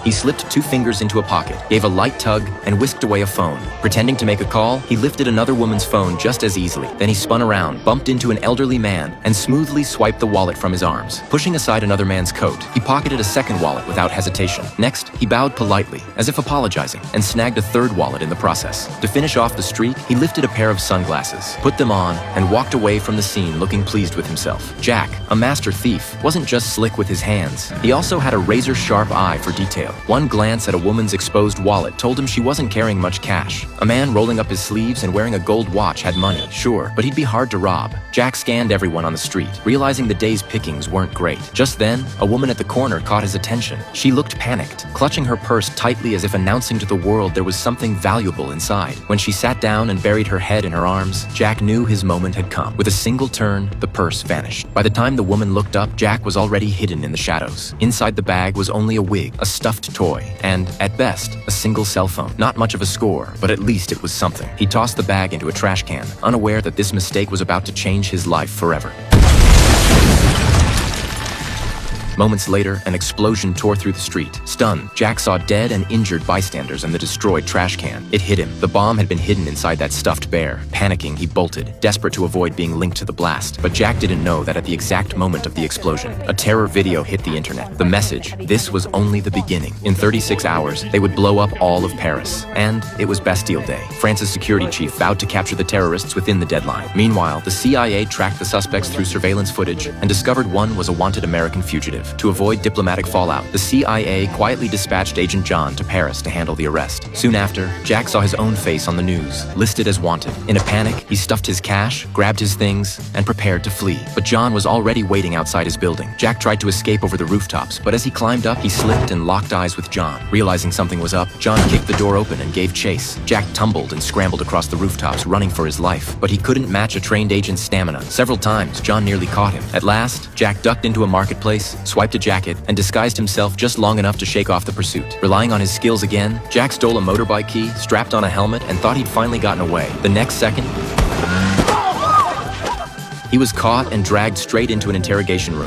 He slipped 2 fingers into a pocket, gave a light tug, and whisked away a phone. Pretending to make a call, he lifted another woman's phone just as easily. Then he spun around, bumped into an elderly man, and smoothly swiped the wallet from his arms. Pushing aside another man's coat, he pocketed a second wallet without hesitation. Next, he bowed politely, as if apologizing, and snagged a third wallet in the process. To finish off the streak, he lifted a pair of sunglasses, put them on, and walked away from the scene looking pleased with himself. Jack, a master thief, wasn't just slick with his hands. He also had a razor-sharp eye for detail. One glance at a woman's exposed wallet told him she wasn't carrying much cash. A man rolling up his sleeves and wearing a gold watch had money, sure, but he'd be hard to rob. Jack scanned everyone on the street, realizing the day's pickings weren't great. Just then, a woman at the corner caught his attention. She looked panicked, clutching her purse tightly as if announcing to the world there was something valuable inside. When she sat down and buried her head in her arms, Jack knew his moment had come. With a single turn, the purse vanished. By the time the woman looked up, Jack was already hidden in the shadows. Inside the bag was only a wig, a stuffed toy, and, at best, a single cell phone. Not much of a score, but at least it was something. He tossed the bag into a trash can, unaware that this mistake was about to change his life forever. Moments later, an explosion tore through the street. Stunned, Jack saw dead and injured bystanders and the destroyed trash can. It hit him. The bomb had been hidden inside that stuffed bear. Panicking, he bolted, desperate to avoid being linked to the blast. But Jack didn't know that at the exact moment of the explosion, a terror video hit the internet. The message: this was only the beginning. In 36 hours, they would blow up all of Paris. And it was Bastille Day. France's security chief vowed to capture the terrorists within the deadline. Meanwhile, the CIA tracked the suspects through surveillance footage and discovered one was a wanted American fugitive. To avoid diplomatic fallout, the CIA quietly dispatched Agent John to Paris to handle the arrest. Soon after, Jack saw his own face on the news, listed as wanted. In a panic, he stuffed his cash, grabbed his things, and prepared to flee. But John was already waiting outside his building. Jack tried to escape over the rooftops, but as he climbed up, he slipped and locked eyes with John. Realizing something was up, John kicked the door open and gave chase. Jack tumbled and scrambled across the rooftops, running for his life. But he couldn't match a trained agent's stamina. Several times, John nearly caught him. At last, Jack ducked into a marketplace, swiped a jacket, and disguised himself just long enough to shake off the pursuit. Relying on his skills again, Jack stole a motorbike key, strapped on a helmet, and thought he'd finally gotten away. The next second, he was caught and dragged straight into an interrogation room.